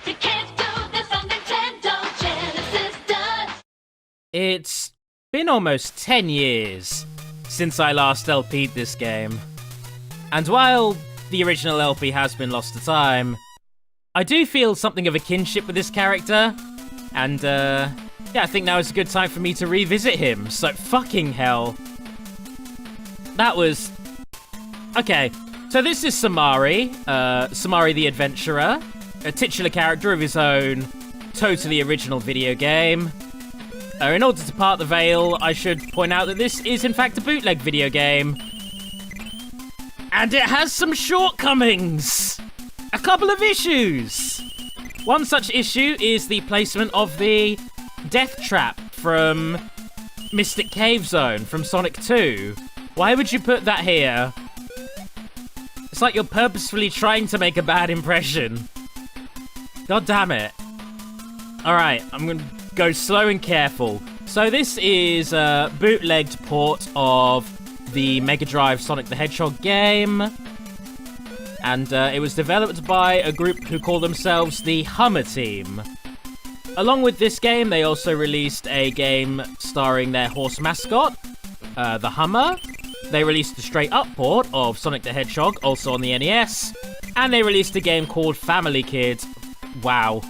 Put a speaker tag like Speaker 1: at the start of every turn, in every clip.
Speaker 1: You can't do this on Nintendo Genesis does.
Speaker 2: It's been almost 10 years since I last LP'd this game. And while the original LP has been lost to time, I do feel something of a kinship with this character. And, yeah, I think now is a good time for me to revisit him. So, fucking hell. That was... Okay, so this is Somari. Somari the Adventurer. A titular character of his own, totally original video game. In order to part the veil, I should point out that this is in fact a bootleg video game. And it has some shortcomings! A couple of issues! One such issue is the placement of the death trap from Mystic Cave Zone from Sonic 2. Why would you put that here? It's like you're purposefully trying to make a bad impression. God damn it. Alright, I'm gonna go slow and careful. So this is a bootlegged port of the Mega Drive Sonic the Hedgehog game. And it was developed by a group who call themselves the Hummer Team. Along with this game, they also released a game starring their horse mascot, the Hummer. They released a straight-up port of Sonic the Hedgehog, also on the NES. And they released a game called Family Kid. Wow.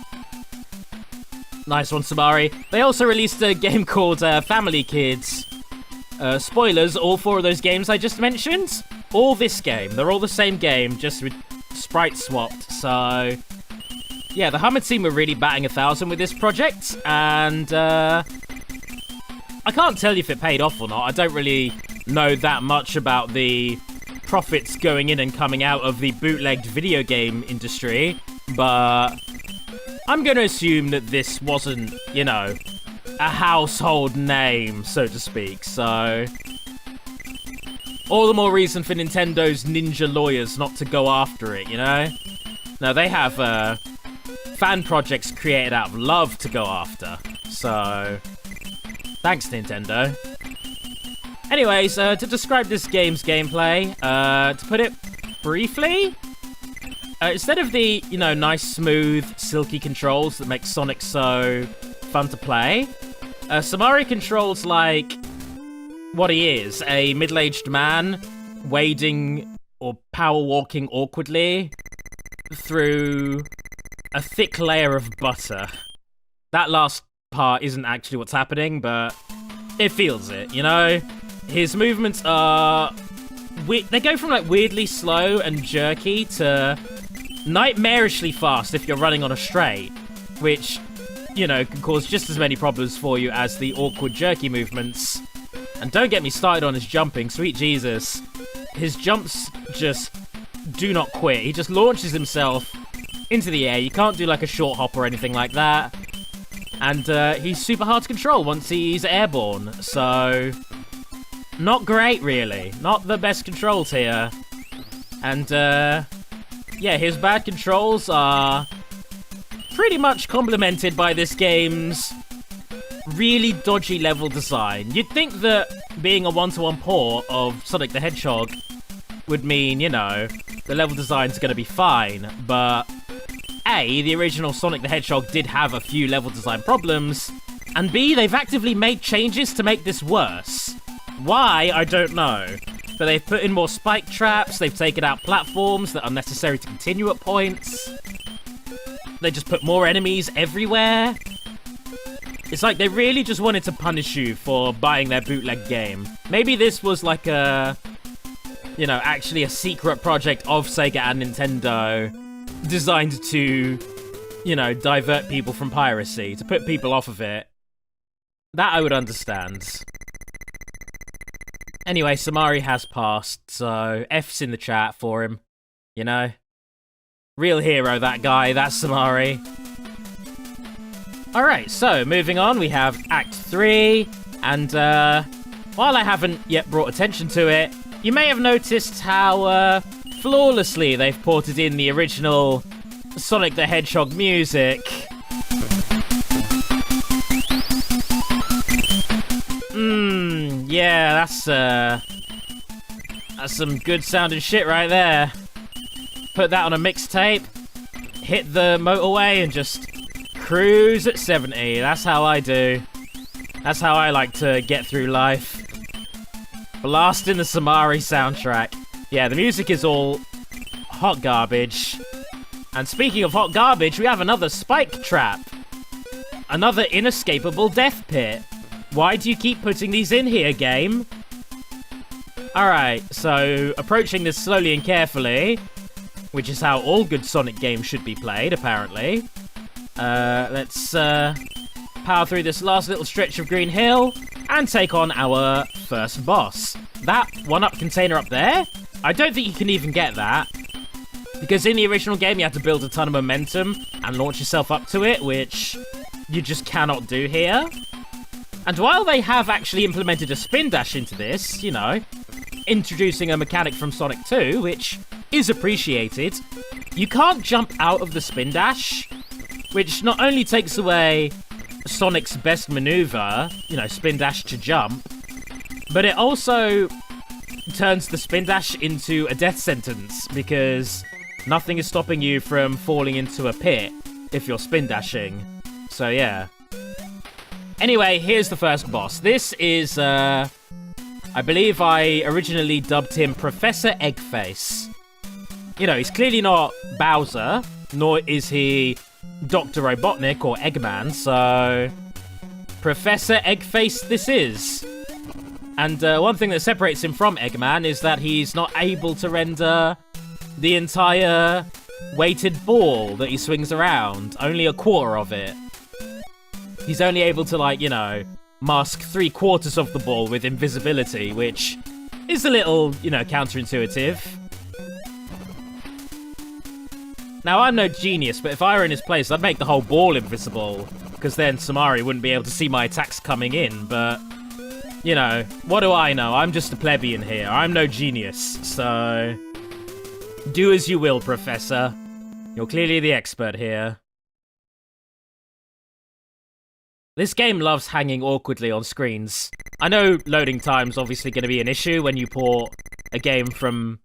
Speaker 2: Nice one, Somari. They also released a game called Family Kids. Spoilers, all four of those games I just mentioned, all this game. They're all the same game, just with sprites swapped. So, yeah, the Hummer Team were really batting 1,000 with this project. And, I can't tell you if it paid off or not. I don't really know that much about the profits going in and coming out of the bootlegged video game industry. But I'm going to assume that this wasn't, you know, a household name, so to speak. So, all the more reason for Nintendo's ninja lawyers not to go after it, you know? No, they have fan projects created out of love to go after. So, thanks, Nintendo. Anyways, to describe this game's gameplay, to put it briefly... instead of the, you know, nice, smooth, silky controls that make Sonic so fun to play, Somari controls like what he is, a middle-aged man wading or power walking awkwardly through a thick layer of butter. That last part isn't actually what's happening, but it feels it, you know? His movements are... they go from like weirdly slow and jerky to nightmarishly fast if you're running on a straight, which, you know, can cause just as many problems for you as the awkward jerky movements. And don't get me started on his jumping, sweet Jesus. His jumps just do not quit. He just launches himself into the air. You can't do like a short hop or anything like that. And he's super hard to control once he's airborne, so... not great, really. Not the best controls here. And, yeah, his bad controls are pretty much complemented by this game's really dodgy level design. You'd think that being a one-to-one port of Sonic the Hedgehog would mean, you know, the level design's gonna be fine, but A, the original Sonic the Hedgehog did have a few level design problems, and B, they've actively made changes to make this worse. Why, I don't know. But they've put in more spike traps, they've taken out platforms that are necessary to continue at points. They just put more enemies everywhere. It's like they really just wanted to punish you for buying their bootleg game. Maybe this was like a, you know, actually a secret project of Sega and Nintendo designed to, you know, divert people from piracy, to put people off of it. That I would understand. Anyway, Somari has passed, so F's in the chat for him. You know? Real hero, that guy. That's Somari. Alright, so moving on, we have Act 3. And, while I haven't yet brought attention to it, you may have noticed how, flawlessly they've ported in the original Sonic the Hedgehog music. Yeah, that's some good sounding shit right there. Put that on a mixtape. hit the motorway and just cruise at 70. That's how I do. That's how I like to get through life. Blasting the Somari soundtrack. Yeah, the music is all hot garbage. And speaking of hot garbage, we have another spike trap. Another inescapable death pit. Why do you keep putting these in here, game? Alright, so approaching this slowly and carefully, which is how all good Sonic games should be played, apparently. Let's power through this last little stretch of Green Hill and take on our first boss. That one-up container up there? I don't think you can even get that. Because in the original game, you had to build a ton of momentum and launch yourself up to it, which you just cannot do here. And while they have actually implemented a spin dash into this, you know, introducing a mechanic from Sonic 2, which is appreciated, you can't jump out of the spin dash, which not only takes away Sonic's best maneuver, you know, spin dash to jump, but it also turns the spin dash into a death sentence, because nothing is stopping you from falling into a pit if you're spin dashing. So yeah. Anyway, here's the first boss. This is, I believe I originally dubbed him Professor Eggface. You know, he's clearly not Bowser, nor is he Dr. Robotnik or Eggman, so Professor Eggface this is. And one thing that separates him from Eggman is that he's not able to render the entire weighted ball that he swings around, only a quarter of it. He's only able to, like, you know, mask 3/4 of the ball with invisibility, which is a little, you know, counterintuitive. Now, I'm no genius, but if I were in his place, I'd make the whole ball invisible, because then Somari wouldn't be able to see my attacks coming in, but, you know, what do I know? I'm just a plebeian here. I'm no genius, so do as you will, Professor. You're clearly the expert here. This game loves hanging awkwardly on screens. I know loading time's obviously going to be an issue when you port a game from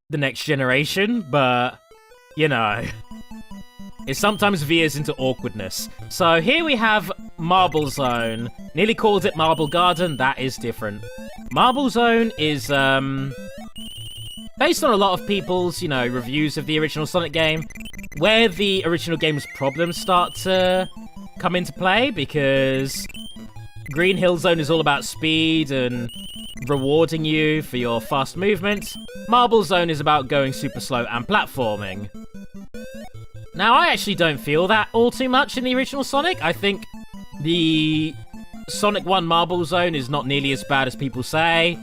Speaker 2: the next generation, but, you know, it sometimes veers into awkwardness. So here we have Marble Zone. Nearly called it Marble Garden, that is different. Marble Zone is, based on a lot of people's, you know, reviews of the original Sonic game, where the original game's problems start to come into play, because Green Hill Zone is all about speed and rewarding you for your fast movement. Marble Zone is about going super slow and platforming. Now, I actually don't feel that all too much in the original Sonic. I think the Sonic 1 Marble Zone is not nearly as bad as people say.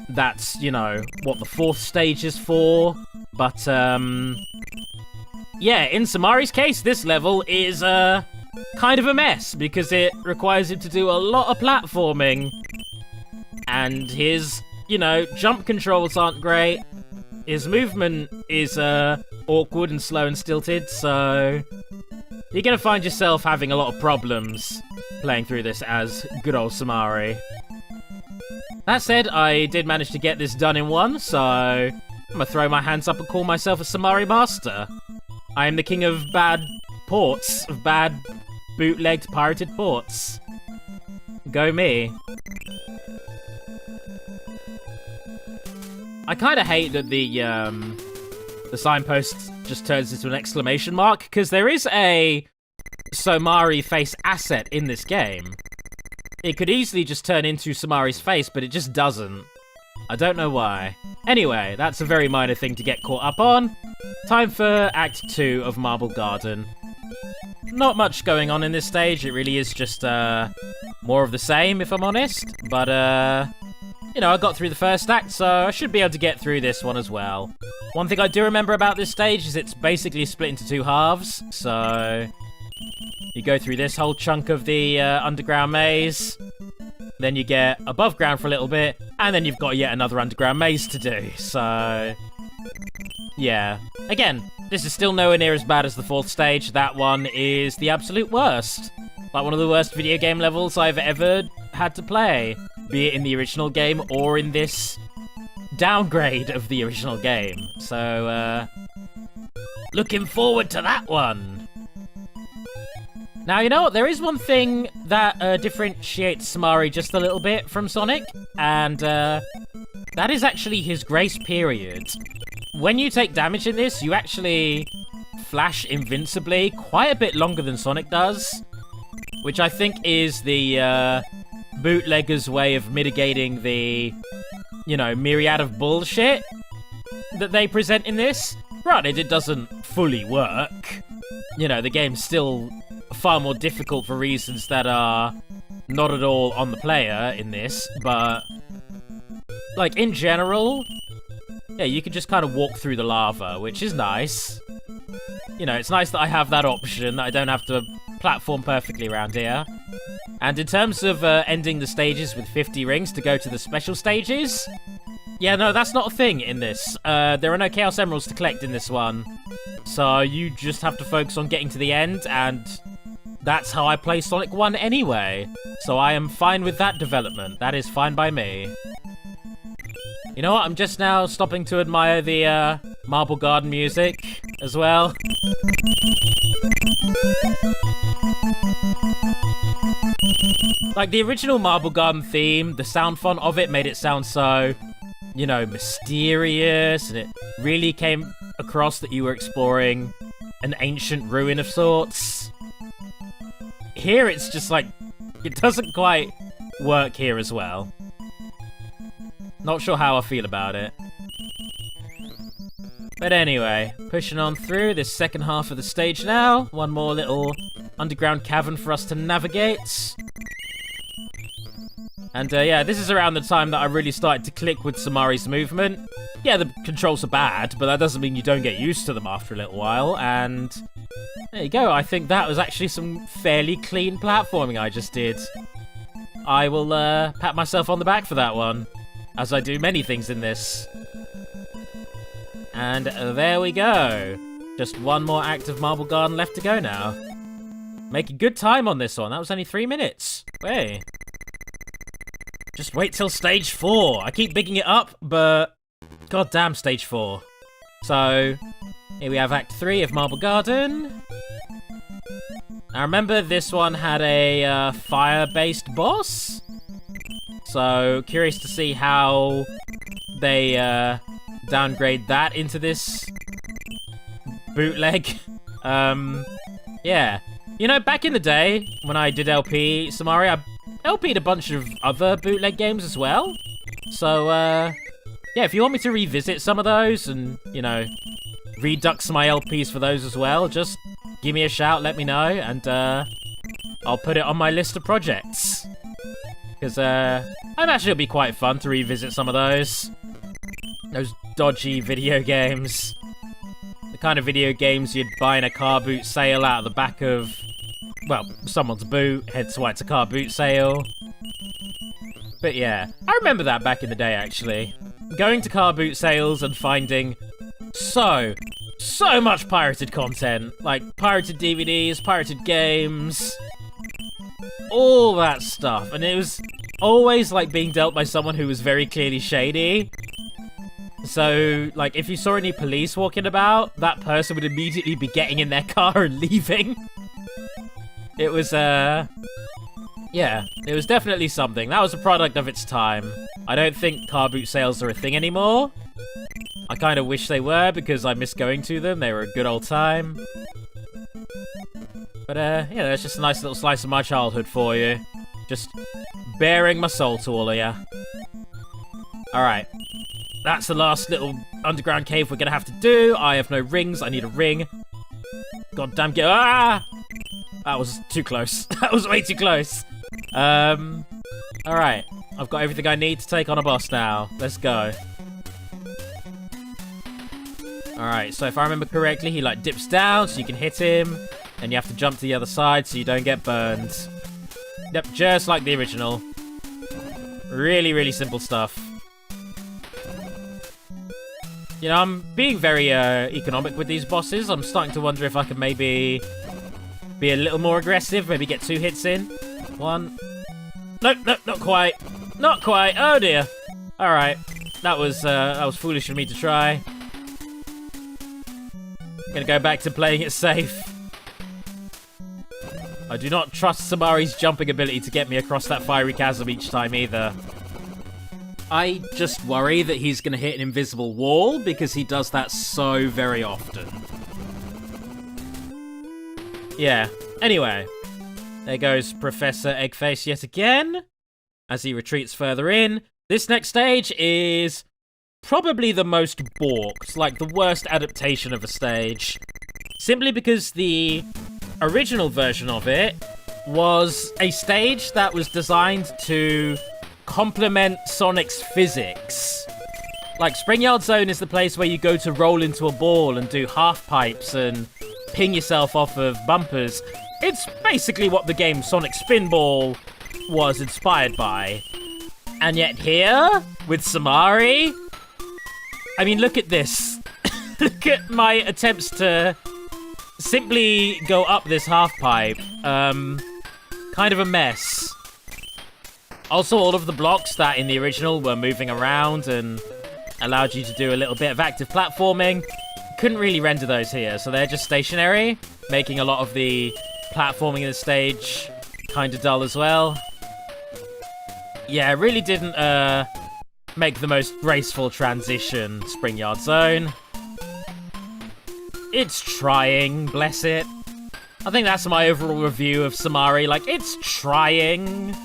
Speaker 2: That's, you know, what the 4th stage is for. But, yeah, in Somari's case, this level is, kind of a mess, because it requires him to do a lot of platforming. And his, you know, jump controls aren't great. His movement is, awkward and slow and stilted, so you're gonna find yourself having a lot of problems playing through this as good old Somari. That said, I did manage to get this done in one, so I'm gonna throw my hands up and call myself a Somari master. I am the king of bad ports, of bad bootlegged pirated ports. Go me. I kind of hate that the signpost just turns into an exclamation mark, because there is a Somari face asset in this game. It could easily just turn into Somari's face, but it just doesn't. I don't know why. Anyway, that's a very minor thing to get caught up on. Time for Act 2 of Marble Garden. Not much going on in this stage, it really is just more of the same, if I'm honest. But, you know, I got through the first act, so I should be able to get through this one as well. One thing I do remember about this stage is it's basically split into 2 halves, so you go through this whole chunk of the underground maze, then you get above ground for a little bit, and then you've got yet another underground maze to do, so yeah. Again, this is still nowhere near as bad as the 4th stage. That one is the absolute worst. Like one of the worst video game levels I've ever had to play, be it in the original game or in this downgrade of the original game. So, Looking forward to that one. Now, you know what? There is one thing that differentiates Somari just a little bit from Sonic, and that is actually his grace period. When you take damage in this, you actually flash invincibly quite a bit longer than Sonic does, which I think is the bootlegger's way of mitigating the, you know, myriad of bullshit that they present in this. Granted, it doesn't fully work. You know, the game's still far more difficult for reasons that are not at all on the player in this, but, like, in general, yeah, you can just kind of walk through the lava, which is nice. You know, it's nice that I have that option, that I don't have to platform perfectly around here. And in terms of ending the stages with 50 rings to go to the special stages, yeah, no, that's not a thing in this. There are no Chaos Emeralds to collect in this one. So you just have to focus on getting to the end, and that's how I play Sonic 1 anyway. So I am fine with that development. That is fine by me. You know what? I'm just now stopping to admire the Marble Garden music as well. Like, the original Marble Garden theme, the sound font of it made it sound so, you know, mysterious, and it really came across that you were exploring an ancient ruin of sorts. Here it's just like, it doesn't quite work here as well. Not sure how I feel about it. But anyway, pushing on through this second half of the stage now. One more little underground cavern for us to navigate. And yeah, this is around the time that I really started to click with Somari's movement. Yeah, the controls are bad, but that doesn't mean you don't get used to them after a little while. And there you go. I think that was actually some fairly clean platforming I just did. I will pat myself on the back for that one, as I do many things in this. And there we go. Just one more act of Marble Garden left to go now. Making good time on this one. That was only 3 minutes. Hey. Just wait till stage 4. I keep bigging it up, but goddamn stage 4. So, here we have Act 3 of Marble Garden. Now remember, this one had a fire-based boss. So, curious to see how they downgrade that into this bootleg. Yeah. You know, back in the day, when I did LP Somari, I LP'd a bunch of other bootleg games as well. So, yeah, if you want me to revisit some of those and, you know, redux my LPs for those as well, just give me a shout, let me know, and I'll put it on my list of projects. Because I imagine it'll be quite fun to revisit some of those. Those dodgy video games. The kind of video games you'd buy in a car boot sale out of the back of, well, someone's boot, hence why it's a car boot sale. But yeah, I remember that back in the day, actually. Going to car boot sales and finding so much pirated content. Like, pirated DVDs, pirated games, all that stuff. And it was always, like, being dealt by someone who was very clearly shady. So, like, if you saw any police walking about, that person would immediately be getting in their car and leaving. It was, yeah, it was definitely something. That was a product of its time. I don't think car boot sales are a thing anymore. I kind of wish they were, because I miss going to them. They were a good old time. But, yeah, that's just a nice little slice of my childhood for you. Just bearing my soul to all of ya. Alright. That's the last little underground cave we're gonna have to do. I have no rings. I need a ring. Goddamn get. Ah! That was too close. That was way too close. Alright. I've got everything I need to take on a boss now. Let's go. Alright, so if I remember correctly, he, like, dips down so you can hit him. And you have to jump to the other side so you don't get burned. Yep, just like the original. Really, really simple stuff. You know, I'm being very economic with these bosses. I'm starting to wonder if I could maybe be a little more aggressive. Maybe get 2 hits in. 1. Nope, nope, not quite. Not quite. Oh dear. Alright. That was foolish for me to try. Gonna go back to playing it safe. I do not trust Somari's jumping ability to get me across that fiery chasm each time either. I just worry that he's gonna hit an invisible wall because he does that so very often. Yeah. Anyway. There goes Professor Eggface yet again. As he retreats further in. This next stage is probably the most balked, like the worst adaptation of a stage. Simply because the original version of it was a stage that was designed to complement Sonic's physics. Like, Springyard Zone is the place where you go to roll into a ball and do half pipes and ping yourself off of bumpers. It's basically what the game Sonic Spinball was inspired by. And yet here, with Somari, I mean, look at this. Look at my attempts to simply go up this half pipe. Kind of a mess. Also, all of the blocks that in the original were moving around and allowed you to do a little bit of active platforming, couldn't really render those here, so they're just stationary, making a lot of the platforming in the stage kind of dull as well. Yeah, it really didn't make the most graceful transition, Springyard Zone. It's trying, bless it. I think that's my overall review of Somari. Like, it's trying.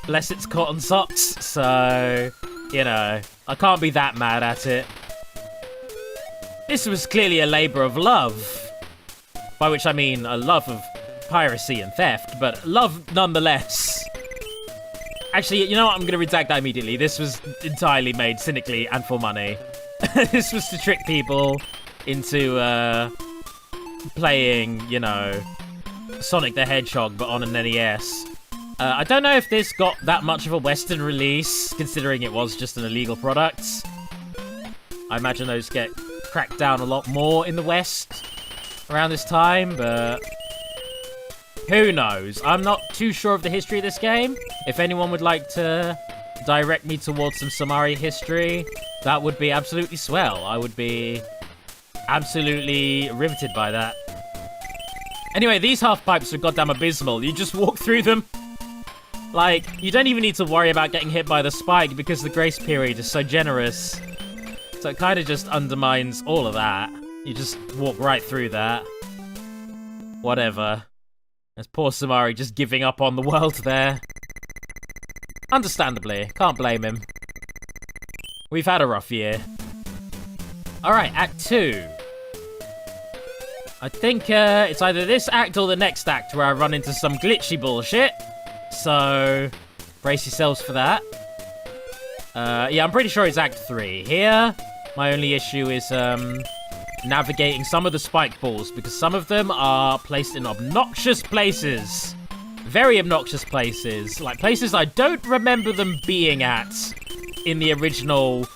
Speaker 2: Bless its cotton socks. So, you know, I can't be that mad at it. This was clearly a labor of love. By which I mean a love of piracy and theft, but love nonetheless. Actually, you know what? I'm going to redact that immediately. This was entirely made cynically and for money. This was to trick people into playing, you know, Sonic the Hedgehog, but on an NES. I don't know if this got that much of a Western release, considering it was just an illegal product. I imagine those get cracked down a lot more in the West around this time, but who knows? I'm not too sure of the history of this game. If anyone would like to direct me towards some Somari history, that would be absolutely swell. I would be absolutely riveted by that. Anyway, these half pipes are goddamn abysmal. You just walk through them. Like, you don't even need to worry about getting hit by the spike because the grace period is so generous. So it kind of just undermines all of that. You just walk right through that. Whatever. There's poor Somari just giving up on the world there. Understandably. Can't blame him. We've had a rough year. Alright, Act 2. I think it's either this act or the next act where I run into some glitchy bullshit. So, brace yourselves for that. Yeah, I'm pretty sure it's Act 3. Here, my only issue is navigating some of the spike balls, because some of them are placed in obnoxious places. Very obnoxious places. Like, places I don't remember them being at in the original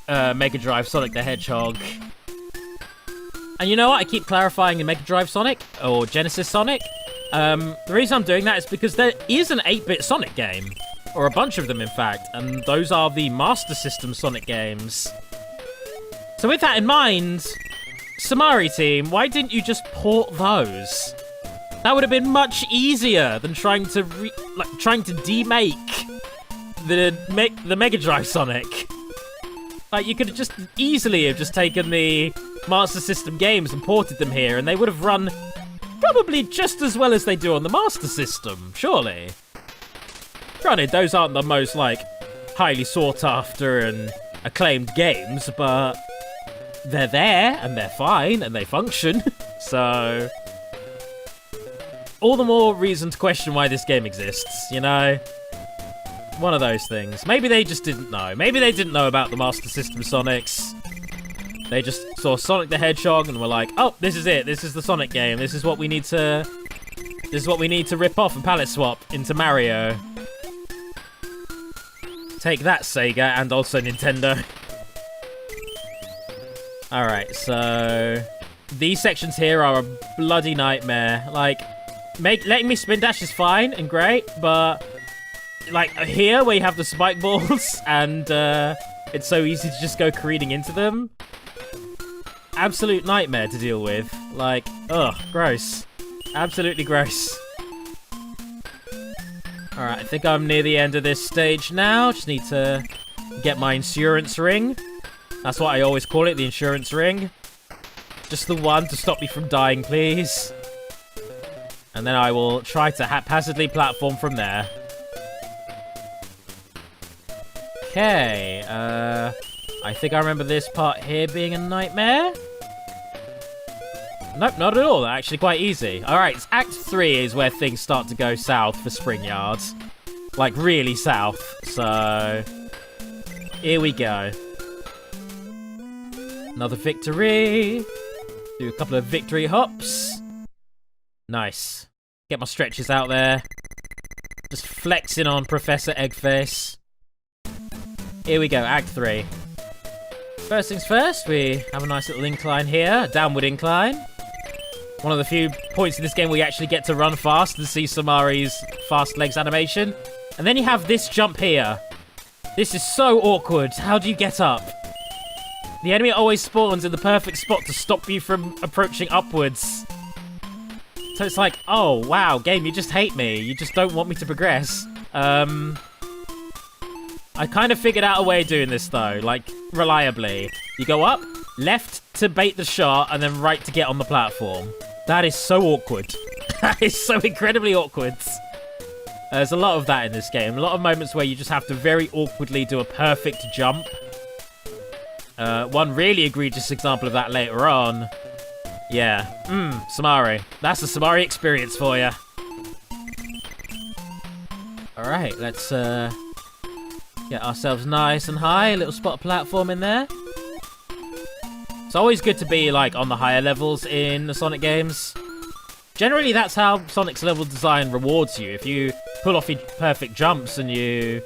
Speaker 2: Mega Drive Sonic the Hedgehog. And you know what? I keep clarifying in Mega Drive Sonic, or Genesis Sonic. The reason I'm doing that is because there is an 8-bit Sonic game. Or a bunch of them, in fact. And those are the Master System Sonic games. So with that in mind, Somari team, why didn't you just port those? That would have been much easier than trying to demake the Mega Drive Sonic. Like, you could have just easily have just taken the Master System games and ported them here, and they would have run probably just as well as they do on the Master System, surely. Granted, those aren't the most, like, highly sought after and acclaimed games, but they're there, and they're fine, and they function. So, all the more reason to question why this game exists, you know? One of those things. Maybe they just didn't know. Maybe they didn't know about the Master System Sonics. They just saw Sonic the Hedgehog and were like, oh, this is it. This is the Sonic game. This is what we need to rip off and palette swap into Mario. Take that, Sega, and also Nintendo. Alright, so these sections here are a bloody nightmare. Like, letting me spin dash is fine and great, but like here where you have the spike balls and it's so easy to just go careening into them. absolute nightmare to deal with. Like, ugh, gross. Absolutely gross. Alright, I think I'm near the end of this stage now. Just need to get my insurance ring. That's what I always call it, the insurance ring. Just the one to stop me from dying, please. And then I will try to haphazardly platform from there. Okay, I think I remember this part here being a nightmare. Nope, not at all. Actually quite easy. Alright, Act 3 is where things start to go south for Spring Yards. Like, really south. So, here we go. Another victory. Do a couple of victory hops. Nice. Get my stretches out there. Just flexing on Professor Eggface. Here we go, Act 3. First things first, we have a nice little incline here. Downward incline. One of the few points in this game where you actually get to run fast and see Somari's fast legs animation. And then you have this jump here. This is so awkward. How do you get up? The enemy always spawns in the perfect spot to stop you from approaching upwards. So it's like, oh, wow, game, you just hate me. You just don't want me to progress. I kind of figured out a way of doing this, though, like, reliably. You go up, left to bait the shot, and then right to get on the platform. That is so awkward. That is so incredibly awkward. There's a lot of that in this game. A lot of moments where you just have to very awkwardly do a perfect jump. One really egregious example of that later on. Yeah. Somari. That's the Somari experience for you. Alright, let's get ourselves nice and high. A little spot of platform in there. It's always good to be, like, on the higher levels in the Sonic games. Generally, that's how Sonic's level design rewards you. If you pull off your perfect jumps and you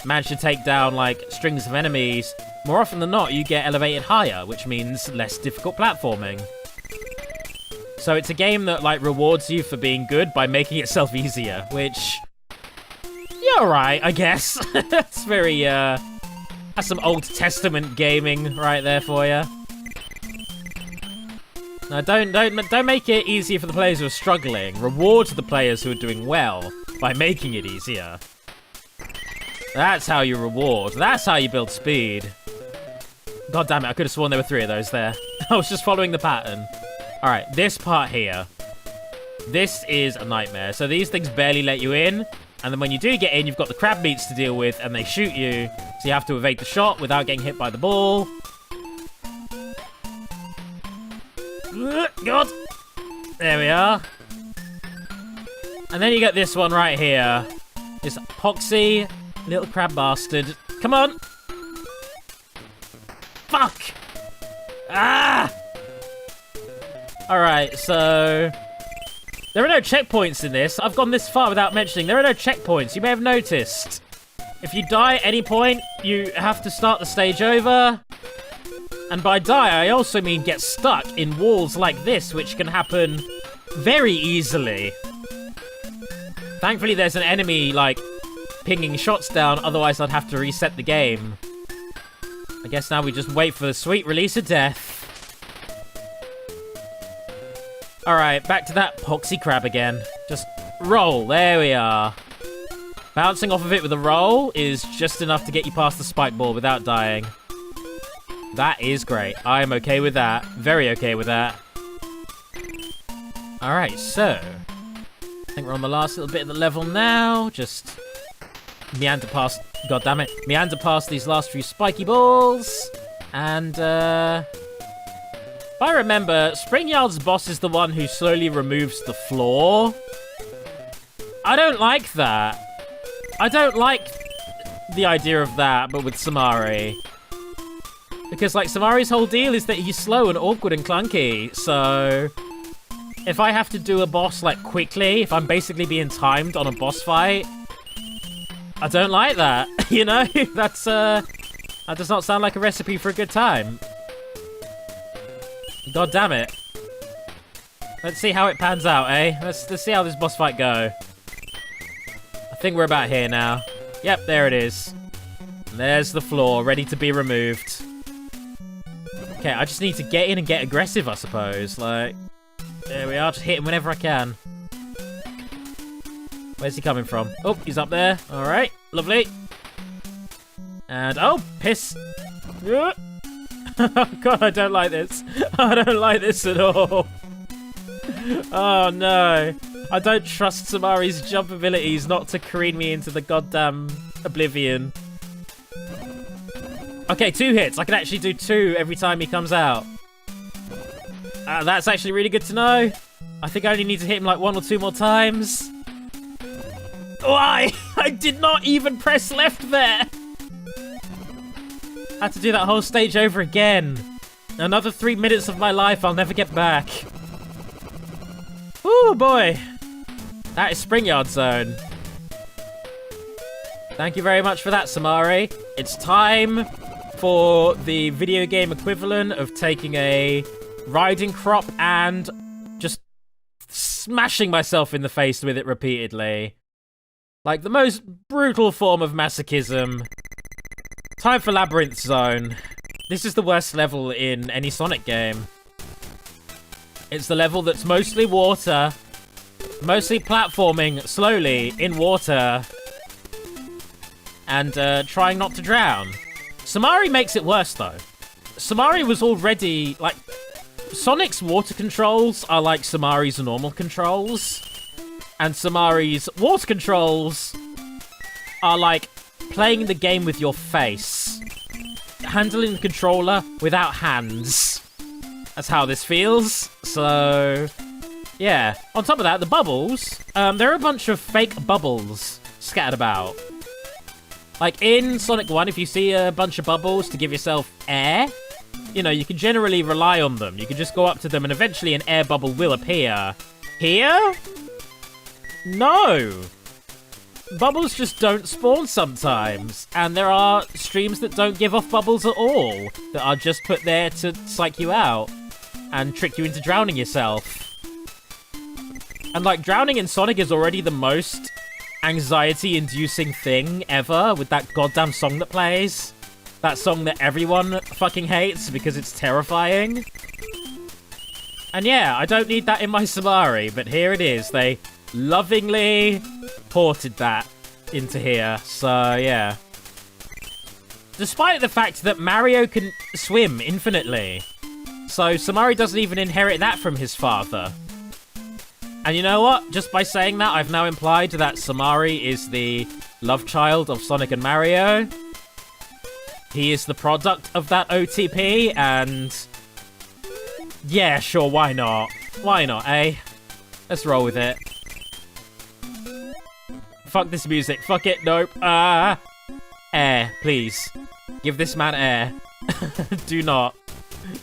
Speaker 2: manage to take down, like, strings of enemies, more often than not, you get elevated higher, which means less difficult platforming. So it's a game that, like, rewards you for being good by making itself easier, which... yeah, alright, I guess. That's very, that's some Old Testament gaming right there for you. Now, don't make it easier for the players who are struggling. Reward the players who are doing well by making it easier. That's how you reward. That's how you build speed. God damn it, I could have sworn there were 3 of those there. I was just following the pattern. Alright, this part here. This is a nightmare. So these things barely let you in. And then when you do get in, you've got the crab meats to deal with, and they shoot you. So you have to evade the shot without getting hit by the ball. God! There we are. And then you get this one right here. This poxy little crab bastard. Come on! Fuck! Ah! Alright, so... there are no checkpoints in this. I've gone this far without mentioning. There are no checkpoints. You may have noticed. If you die at any point, you have to start the stage over. And by die, I also mean get stuck in walls like this, which can happen very easily. Thankfully, there's an enemy, like, pinging shots down. Otherwise, I'd have to reset the game. I guess now we just wait for the sweet release of death. Alright, back to that poxy crab again. Just roll. There we are. Bouncing off of it with a roll is just enough to get you past the spike ball without dying. That is great. I am okay with that. Very okay with that. Alright, so... I think we're on the last little bit of the level now. Just meander past... God damn it. Meander past these last few spiky balls. And, if I remember, Springyard's boss is the one who slowly removes the floor. I don't like that. I don't like the idea of that, but with Somari. Because, like, Somari's whole deal is that he's slow and awkward and clunky, so... if I have to do a boss, like, quickly, if I'm basically being timed on a boss fight, I don't like that, you know? That's, that does not sound like a recipe for a good time. God damn it. Let's see how it pans out, eh? Let's see how this boss fight go. I think we're about here now. Yep, there it is. There's the floor, ready to be removed. Okay, I just need to get in and get aggressive, I suppose. Like, there we are. Just hit him whenever I can. Where's he coming from? Oh, he's up there. All right, lovely. And, oh, piss. Oh, God, I don't like this. I don't like this at all. Oh, no. I don't trust Somari's jump abilities not to careen me into the goddamn oblivion. Okay, 2 hits. I can actually do 2 every time he comes out. That's actually really good to know. I think I only need to hit him like 1 or 2 more times. Why? I did not even press left there. I had to do that whole stage over again. Another 3 minutes of my life I'll never get back. Oh boy. That is Spring Yard Zone. Thank you very much for that, Somari. It's time for the video game equivalent of taking a riding crop and just smashing myself in the face with it repeatedly. Like the most brutal form of masochism. Time for Labyrinth Zone. This is the worst level in any Sonic game. It's the level that's mostly water, mostly platforming slowly in water, and trying not to drown. Somari makes it worse, though. Somari was already, like... Sonic's water controls are like Somari's normal controls. And Somari's water controls are like playing the game with your face. Handling the controller without hands. That's how this feels. So, yeah. On top of that, the bubbles. There are a bunch of fake bubbles scattered about. Like in Sonic 1, if you see a bunch of bubbles to give yourself air, you know, you can generally rely on them. You can just go up to them and eventually an air bubble will appear. Here? No! Bubbles just don't spawn sometimes. And there are streams that don't give off bubbles at all. That are just put there to psych you out. And trick you into drowning yourself. And like, drowning in Sonic is already the most anxiety-inducing thing ever with that goddamn song that plays. That song that everyone fucking hates because it's terrifying. And yeah, I don't need that in my Somari, but here it is. They lovingly ported that into here, so yeah. Despite the fact that Mario can swim infinitely. So Somari doesn't even inherit that from his father. And you know what? Just by saying that, I've now implied that Somari is the love child of Sonic and Mario. He is the product of that OTP, and... yeah, sure, why not? Why not, eh? Let's roll with it. Fuck this music. Fuck it. Nope. Air, please. Give this man air. Do not.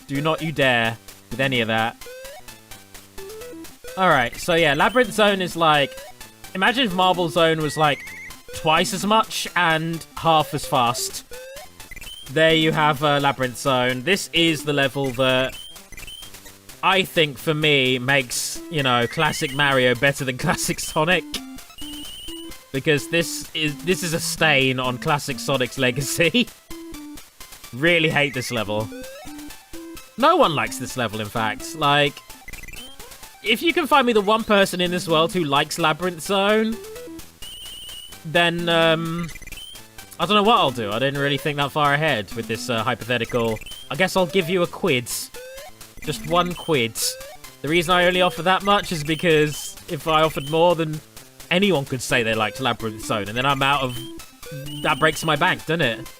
Speaker 2: Do not you dare with any of that. Alright, so yeah, Labyrinth Zone is like... imagine if Marble Zone was like twice as much and half as fast. There you have Labyrinth Zone. This is the level that I think, for me, makes, you know, classic Mario better than classic Sonic. Because this is a stain on classic Sonic's legacy. Really hate this level. No one likes this level, in fact. Like, if you can find me the one person in this world who likes Labyrinth Zone, then, I don't know what I'll do. I didn't really think that far ahead with this hypothetical. I guess I'll give you a quid. Just 1 quid. The reason I only offer that much is because if I offered more, then anyone could say they liked Labyrinth Zone, and then I'm out of... that breaks my bank, doesn't it?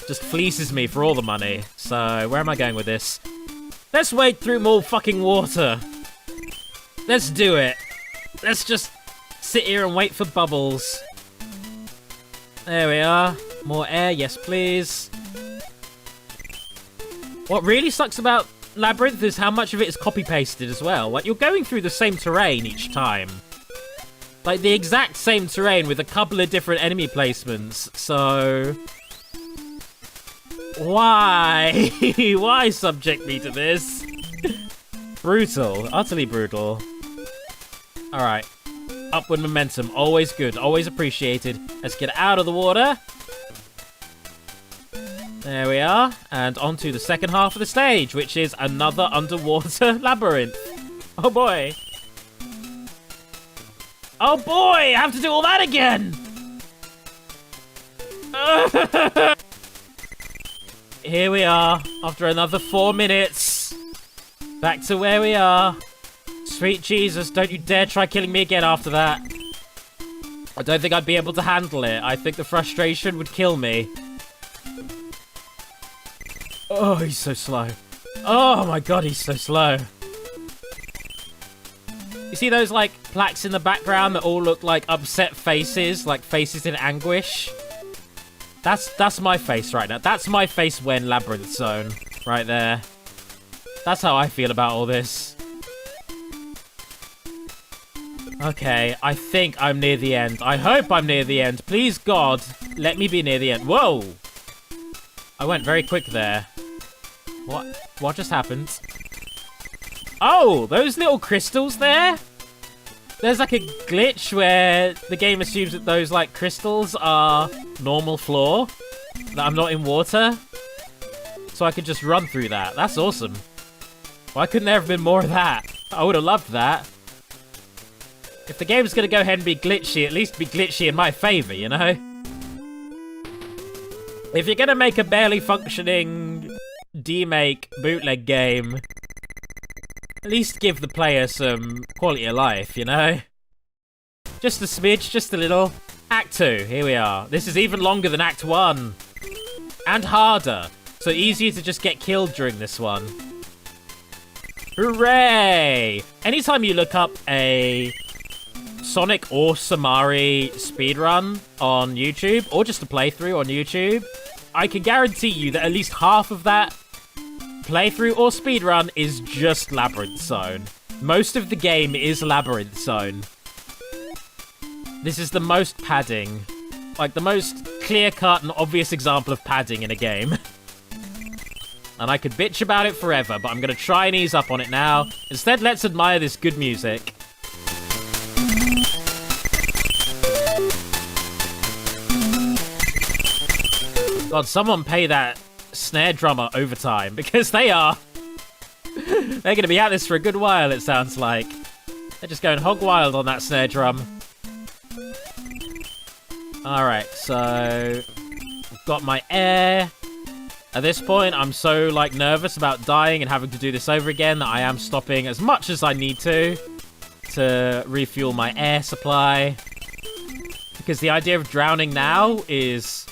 Speaker 2: Just fleeces me for all the money. So, where am I going with this? Let's wade through more fucking water. Let's do it. Let's just sit here and wait for bubbles. There we are. More air, yes please. What really sucks about Labyrinth is how much of it is copy-pasted as well. Like, you're going through the same terrain each time. Like, the exact same terrain with a couple of different enemy placements, so... why? Why subject me to this? Brutal. Utterly brutal. Alright. Upward momentum. Always good. Always appreciated. Let's get out of the water. There we are. And on to the second half of the stage, which is another underwater labyrinth. Oh boy. Oh boy, I have to do all that again! Here we are, after another 4 minutes. Back to where we are. Sweet Jesus, don't you dare try killing me again after that. I don't think I'd be able to handle it. I think the frustration would kill me. Oh, he's so slow. Oh my god, he's so slow. You see those, like, plaques in the background that all look like upset faces? Like faces in anguish? That's my face right now. That's my face when Labyrinth Zone. Right there. That's how I feel about all this. Okay, I think I'm near the end. I hope I'm near the end. Please, God, let me be near the end. Whoa! I went very quick there. What just happened? Oh, those little crystals there? There's like a glitch where the game assumes that those like crystals are normal floor, that I'm not in water. So I could just run through that. That's awesome. Why couldn't there have been more of that? I would have loved that. If the game's gonna go ahead and be glitchy, at least be glitchy in my favor, you know? If you're gonna make a barely functioning demake bootleg game, at least give the player some quality of life, you know? Just a smidge, just a little. Act 2, here we are. This is even longer than Act 1. And harder. So easier to just get killed during this one. Hooray! Anytime you look up a Sonic or Somari speedrun on YouTube, or just a playthrough on YouTube, I can guarantee you that at least half of that playthrough or speedrun is just Labyrinth Zone. Most of the game is Labyrinth Zone. This is the most padding. Like, the most clear-cut and obvious example of padding in a game. And I could bitch about it forever, but I'm gonna try and ease up on it now. Instead, let's admire this good music. God, someone pay that snare drummer overtime, because they are... they're going to be at this for a good while, it sounds like. They're just going hog wild on that snare drum. Alright, so... I've got my air. At this point, I'm so, like, nervous about dying and having to do this over again that I am stopping as much as I need to refuel my air supply. Because the idea of drowning now is...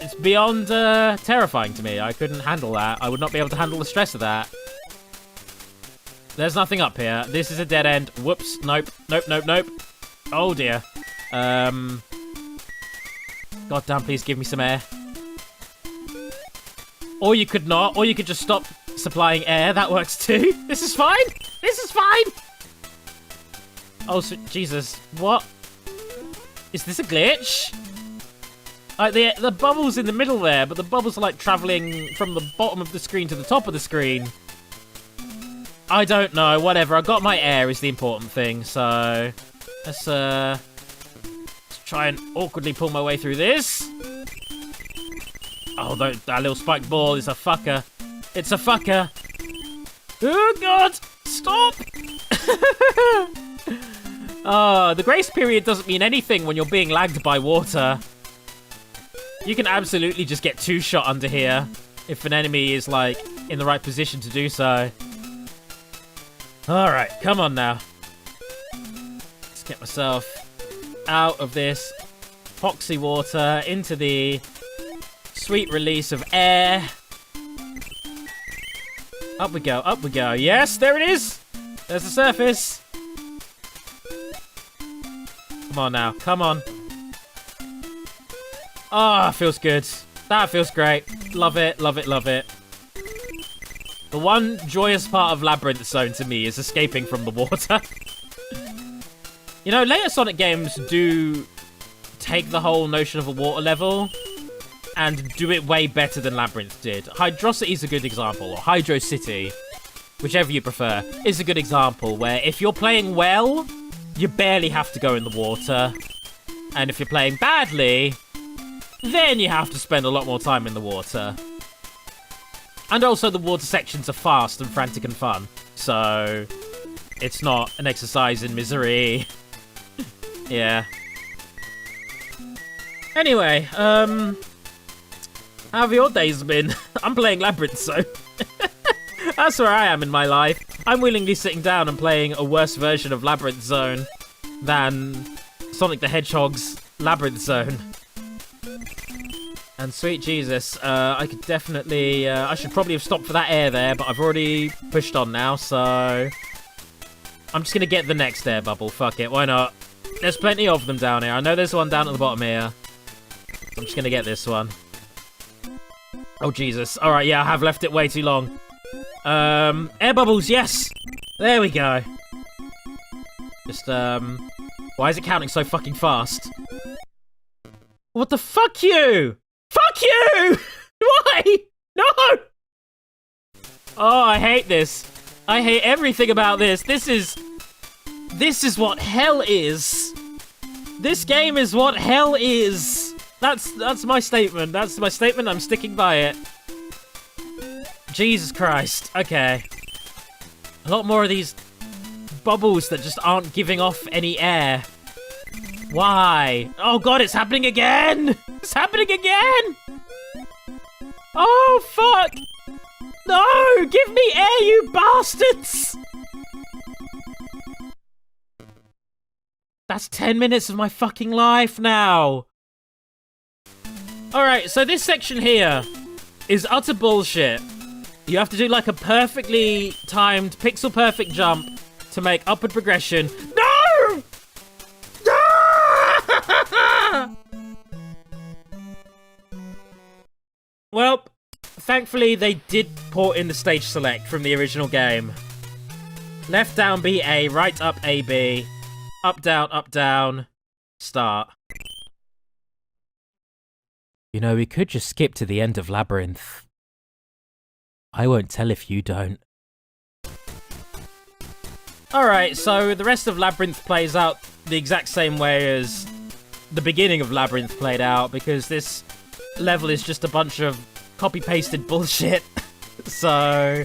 Speaker 2: it's beyond terrifying to me. I couldn't handle that. I would not be able to handle the stress of that. There's nothing up here. This is a dead end. Whoops. Nope. Nope, nope, nope. Oh, dear. God damn, please give me some air. Or you could not. Or you could just stop supplying air. That works too. This is fine. This is fine. Oh, so, Jesus. What? Is this a glitch? Like, the bubble's in the middle there, but the bubbles are, like, traveling from the bottom of the screen to the top of the screen. I don't know. Whatever. I got my air is the important thing, so... let's try and awkwardly pull my way through this. Oh, that little spiked ball is a fucker. It's a fucker. Oh, God! Stop! Oh, the grace period doesn't mean anything when you're being lagged by water. You can absolutely just get two-shot under here if an enemy is, like, in the right position to do so. Alright, come on now. Let's get myself out of this foxy water into the sweet release of air. Up we go, up we go. Yes, there it is! There's the surface. Come on now, come on. Ah, feels good. That feels great. Love it, love it, love it. The one joyous part of Labyrinth Zone to me is escaping from the water. You know, later Sonic games do take the whole notion of a water level and do it way better than Labyrinth did. Hydrocity is a good example, or Hydro City, whichever you prefer, is a good example where if you're playing well, you barely have to go in the water. And if you're playing badly, then you have to spend a lot more time in the water. And also the water sections are fast and frantic and fun. So, it's not an exercise in misery. Yeah. Anyway, how have your days been? I'm playing Labyrinth Zone. That's where I am in my life. I'm willingly sitting down and playing a worse version of Labyrinth Zone than Sonic the Hedgehog's Labyrinth Zone. And sweet Jesus, I could definitely... I should probably have stopped for that air there, but I've already pushed on now, so... I'm just going to get the next air bubble. Fuck it, why not? There's plenty of them down here. I know there's one down at the bottom here. I'm just going to get this one. Oh, Jesus. Alright, yeah, I have left it way too long. Air bubbles, yes! There we go. Just, why is it counting so fucking fast? What the fuck you? Fuck you! Why? No! Oh, I hate this. I hate everything about this. This is what hell is. This game is what hell is. That's my statement. That's my statement. I'm sticking by it. Jesus Christ. Okay. A lot more of these bubbles that just aren't giving off any air. Why? Oh god, it's happening again! It's happening again! Oh fuck! No! Give me air, you bastards! That's 10 minutes of my fucking life now! Alright, so this section here is utter bullshit. You have to do like a perfectly timed, pixel-perfect jump to make upward progression. No! Well, thankfully they did port in the stage select from the original game. Left down B A, right up A B, up down, start. You know, we could just skip to the end of Labyrinth. I won't tell if you don't. Alright, so the rest of Labyrinth plays out the exact same way as the beginning of Labyrinth played out, because this level is just a bunch of copy-pasted bullshit. So,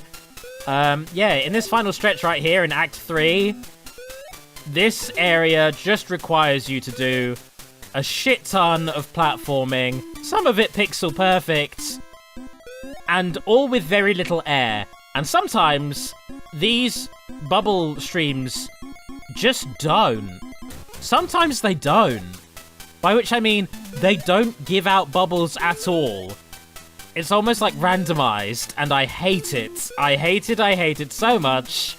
Speaker 2: yeah, in this final stretch right here in Act 3, this area just requires you to do a shit ton of platforming, some of it pixel perfect, and all with very little air. And sometimes these bubble streams just don't. Sometimes they don't. By which I mean, they don't give out bubbles at all. It's almost like randomized, and I hate it. I hate it so much.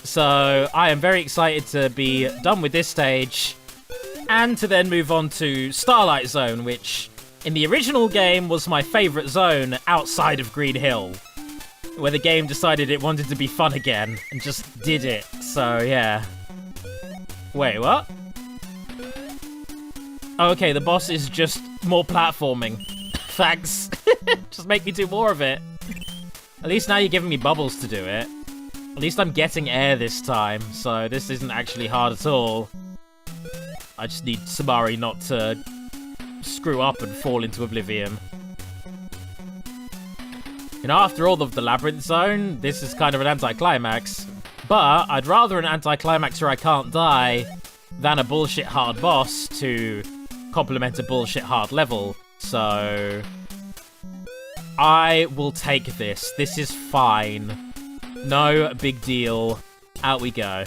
Speaker 2: So, I am very excited to be done with this stage, and to then move on to Starlight Zone, which, in the original game, was my favourite zone outside of Green Hill, where the game decided it wanted to be fun again, and just did it. So, yeah. Wait, what? Oh, okay, the boss is just more platforming. Thanks. Just make me do more of it. At least now you're giving me bubbles to do it. At least I'm getting air this time, so this isn't actually hard at all. I just need Somari not to screw up and fall into oblivion. You know, after all of the Labyrinth Zone, this is kind of an anticlimax. But I'd rather an anticlimax where I can't die than a bullshit hard boss to complement a bullshit hard level. So I will take this. This is fine. No big deal. Out we go.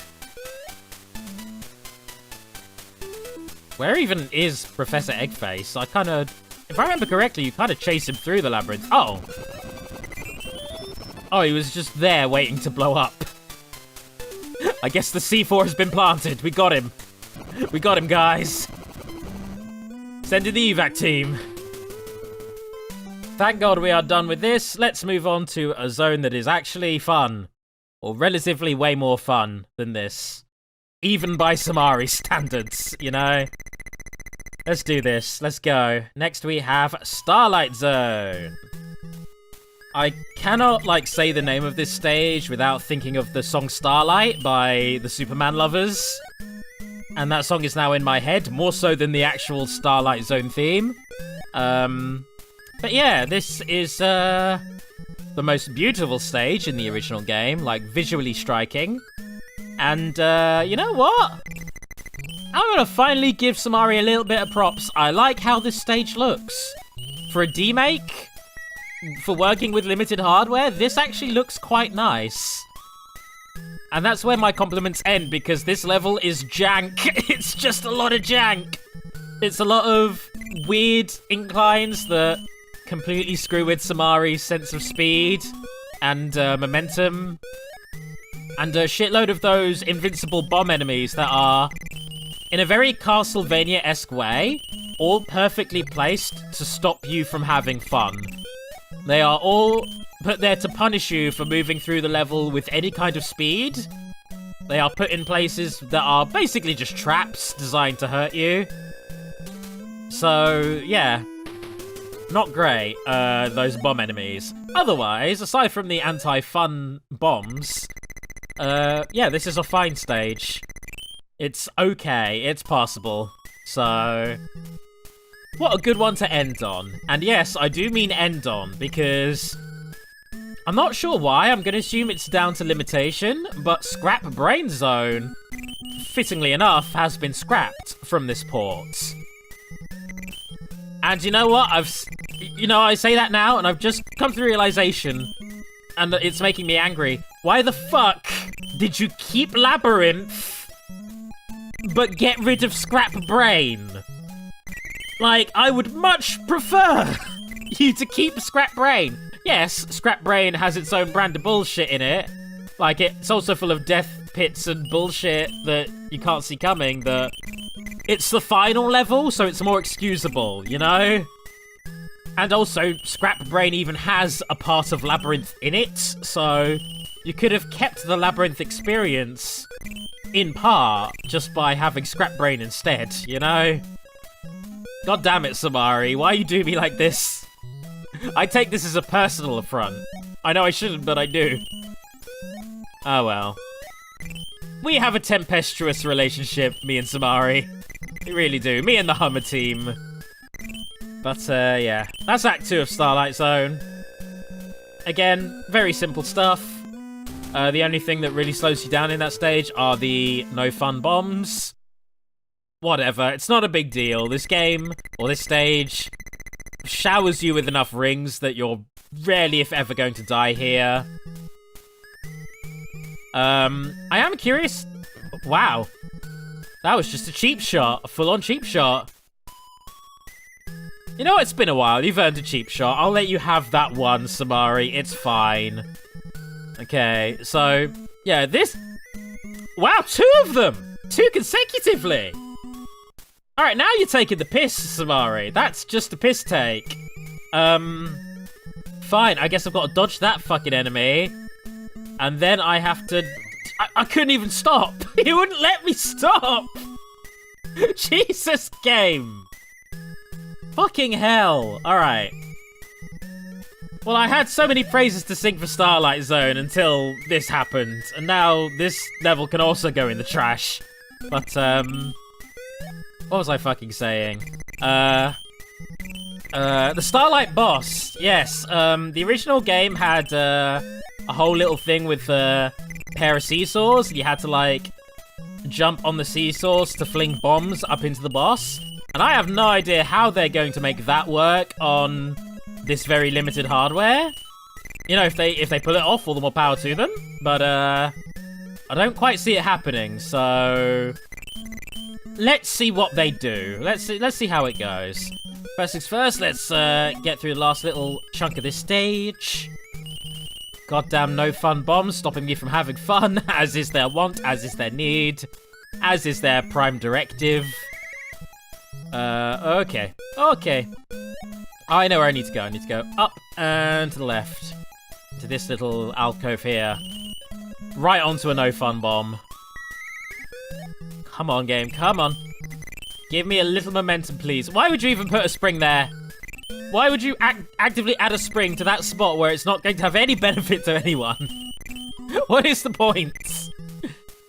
Speaker 2: Where even is Professor Eggface? I kind of... If I remember correctly, you kind of chase him through the labyrinth. Oh! Oh, he was just there waiting to blow up. I guess the C4 has been planted. We got him. We got him, guys. Send in the evac team. Thank God we are done with this. Let's move on to a zone that is actually fun. Or relatively way more fun than this. Even by Somari standards, you know? Let's do this. Let's go. Next we have Starlight Zone. I cannot, like, say the name of this stage without thinking of the song Starlight by the Superman Lovers. And that song is now in my head, more so than the actual Starlight Zone theme. But yeah, this is the most beautiful stage in the original game, like visually striking. And you know what? I'm gonna finally give Somari a little bit of props. I like how this stage looks. For a demake, for working with limited hardware, this actually looks quite nice. And that's where my compliments end, because this level is jank. It's just a lot of jank. It's a lot of weird inclines that completely screw with Somari's sense of speed and momentum. And a shitload of those invincible bomb enemies that are, in a very Castlevania-esque way, all perfectly placed to stop you from having fun. They are all put there to punish you for moving through the level with any kind of speed. They are put in places that are basically just traps designed to hurt you. So, yeah. Not great, those bomb enemies. Otherwise, aside from the anti-fun bombs, yeah, this is a fine stage. It's okay, it's passable. So, what a good one to end on. And yes, I do mean end on, because I'm not sure why. I'm going to assume it's down to limitation, but Scrap Brain Zone, fittingly enough, has been scrapped from this port. And you know what? I say that now, and I've just come to the realization, and it's making me angry. Why the fuck did you keep Labyrinth, but get rid of Scrap Brain? Like, I would much prefer you to keep Scrap Brain. Yes, Scrap Brain has its own brand of bullshit in it. Like, it's also full of death pits and bullshit that you can't see coming, but it's the final level, so it's more excusable, you know? And also, Scrap Brain even has a part of Labyrinth in it, so you could have kept the Labyrinth experience in part just by having Scrap Brain instead, you know? God damn it, Somari, why you do me like this? I take this as a personal affront. I know I shouldn't, but I do. Oh well. We have a tempestuous relationship, me and Somari. We really do. Me and the Hummer team. But, yeah. That's Act 2 of Starlight Zone. Again, very simple stuff. The only thing that really slows you down in that stage are the no-fun bombs. Whatever, it's not a big deal. This game, or this stage, showers you with enough rings that you're rarely, if ever, going to die here. I am curious... Wow. That was just a cheap shot. A full-on cheap shot. You know, it's been a while. You've earned a cheap shot. I'll let you have that one, Somari. It's fine. Okay, so... Yeah, this... Wow, 2 of them! 2 consecutively! Alright, now you're taking the piss, Somari. That's just a piss take. Fine, I guess I've got to dodge that fucking enemy. And then I have to... I couldn't even stop. He wouldn't let me stop. Jesus, game. Fucking hell. Alright. Well, I had so many praises to sing for Starlight Zone until this happened. And now this level can also go in the trash. But, what was I fucking saying? The Starlight boss. Yes, the original game had, a whole little thing with a pair of seesaws. You had to, like, jump on the seesaws to fling bombs up into the boss. And I have no idea how they're going to make that work on this very limited hardware. You know, if they pull it off, all the more power to them. But, I don't quite see it happening, so... Let's see what they do. Let's see how it goes. First things first, let's get through the last little chunk of this stage. Goddamn no fun bombs stopping me from having fun, as is their want, as is their need, as is their prime directive. Okay. Okay. I know where I need to go. I need to go up and to the left. To this little alcove here. Right onto a no fun bomb. Come on, game. Come on. Give me a little momentum, please. Why would you even put a spring there? Why would you actively add a spring to that spot where it's not going to have any benefit to anyone? What is the point?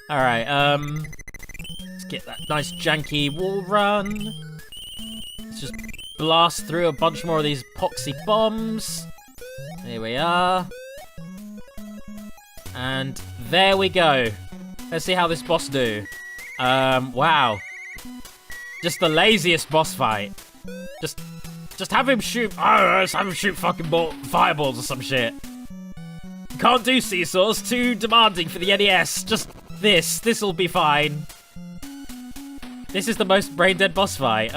Speaker 2: Alright, Let's get that nice janky wall run. Let's just blast through a bunch more of these epoxy bombs. Here we are. And there we go. Let's see how this boss do. Wow. Just the laziest boss fight. Just have him shoot. Oh, let's have him shoot fucking fireballs or some shit. Can't do seesaws. Too demanding for the NES. Just this. This'll be fine. This is the most brain dead boss fight.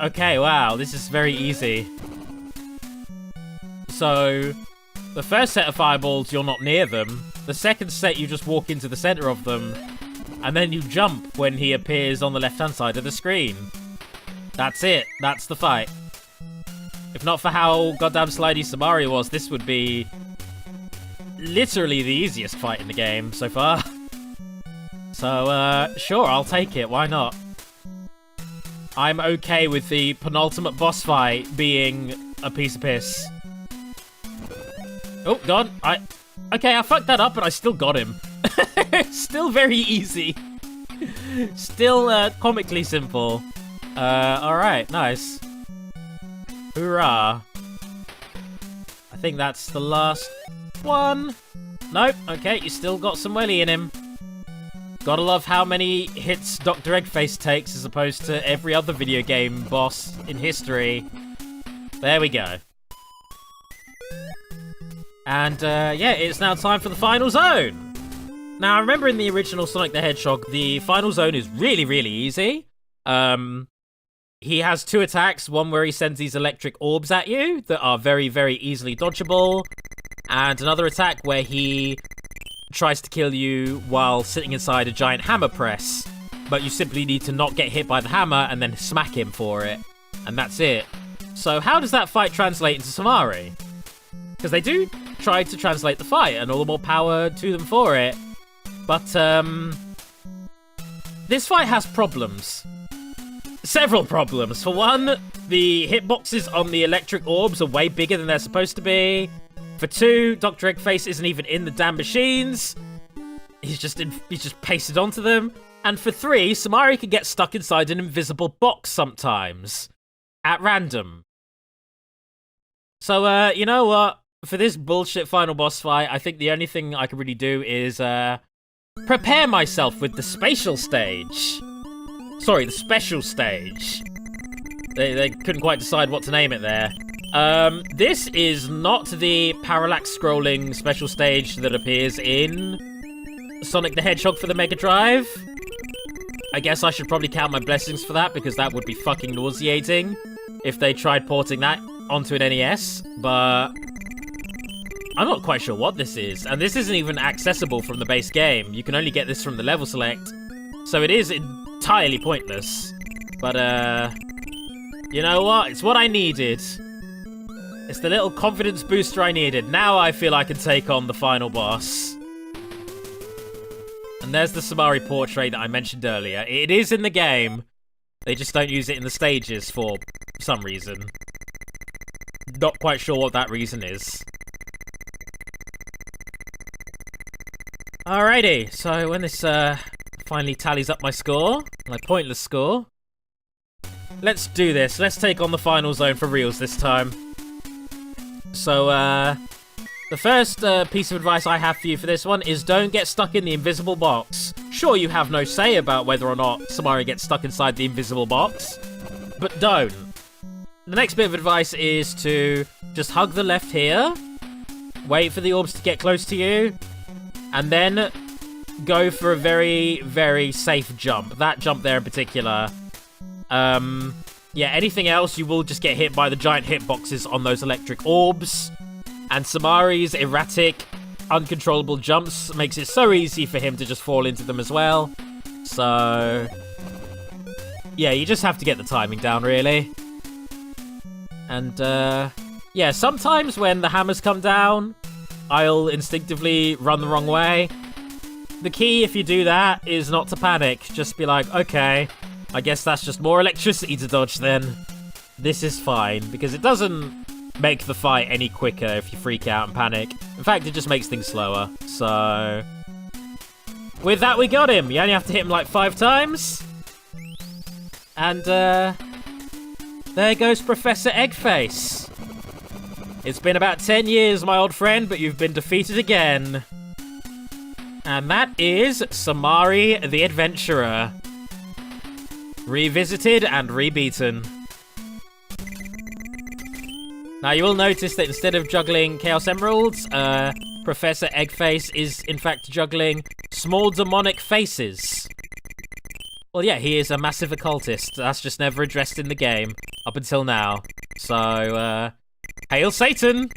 Speaker 2: Okay, wow. This is very easy. So, the first set of fireballs, you're not near them. The second set, you just walk into the center of them. And then you jump when he appears on the left-hand side of the screen. That's it. That's the fight. If not for how goddamn slidey Somari was, this would be literally the easiest fight in the game so far. So, sure, I'll take it. Why not? I'm okay with the penultimate boss fight being a piece of piss. Oh, God. Okay, I fucked that up, but I still got him. Still very easy. Still, comically simple. Alright, nice. Hoorah. I think that's the last one. Nope, okay, you still got some welly in him. Gotta love how many hits Dr. Eggface takes as opposed to every other video game boss in history. There we go. And, yeah, it's now time for the final zone. Now, I remember in the original Sonic the Hedgehog, the final zone is really, really easy. He has two attacks, one where he sends these electric orbs at you that are very, very easily dodgeable, and another attack where he tries to kill you while sitting inside a giant hammer press, but you simply need to not get hit by the hammer and then smack him for it, and that's it. So how does that fight translate into Somari? Because they do try to translate the fight, and all the more power to them for it. But, this fight has problems. Several problems. For one, the hitboxes on the electric orbs are way bigger than they're supposed to be. For two, Dr. Eggface isn't even in the damn machines. He's just pasted onto them. And for three, Somari can get stuck inside an invisible box sometimes. At random. So, you know what? For this bullshit final boss fight, I think the only thing I can really do is, prepare myself with the spatial stage. Sorry, the special stage. They couldn't quite decide what to name it there. This is not the parallax scrolling special stage that appears in Sonic the Hedgehog for the Mega Drive. I guess I should probably count my blessings for that, because that would be fucking nauseating if they tried porting that onto an NES, but I'm not quite sure what this is, and this isn't even accessible from the base game. You can only get this from the level select, so it is entirely pointless. But, you know what? It's what I needed. It's the little confidence booster I needed. Now I feel I can take on the final boss. And there's the Somari portrait that I mentioned earlier. It is in the game. They just don't use it in the stages for some reason. Not quite sure what that reason is. Alrighty, so when this finally tallies up my score, my pointless score, let's do this. Let's take on the final zone for reals this time. So, the first piece of advice I have for you for this one is don't get stuck in the invisible box. Sure, you have no say about whether or not Somari gets stuck inside the invisible box, but don't. The next bit of advice is to just hug the left here, wait for the orbs to get close to you, and then go for a very, very safe jump. That jump there in particular. Yeah, anything else, you will just get hit by the giant hitboxes on those electric orbs. And Somari's erratic, uncontrollable jumps makes it so easy for him to just fall into them as well. So, yeah, you just have to get the timing down, really. And, yeah, sometimes when the hammers come down, I'll instinctively run the wrong way. The key, if you do that, is not to panic. Just be like, okay, I guess that's just more electricity to dodge then. This is fine, because it doesn't make the fight any quicker if you freak out and panic. In fact, it just makes things slower. So, with that, we got him. You only have to hit him like 5 times. And, there goes Professor Eggface. It's been about 10 years, my old friend, but you've been defeated again. And that is Somari the Adventurer. Revisited and rebeaten. Now, you will notice that instead of juggling Chaos Emeralds, Professor Eggface is, in fact, juggling small demonic faces. Well, yeah, he is a massive occultist. That's just never addressed in the game, up until now. So, hail Satan!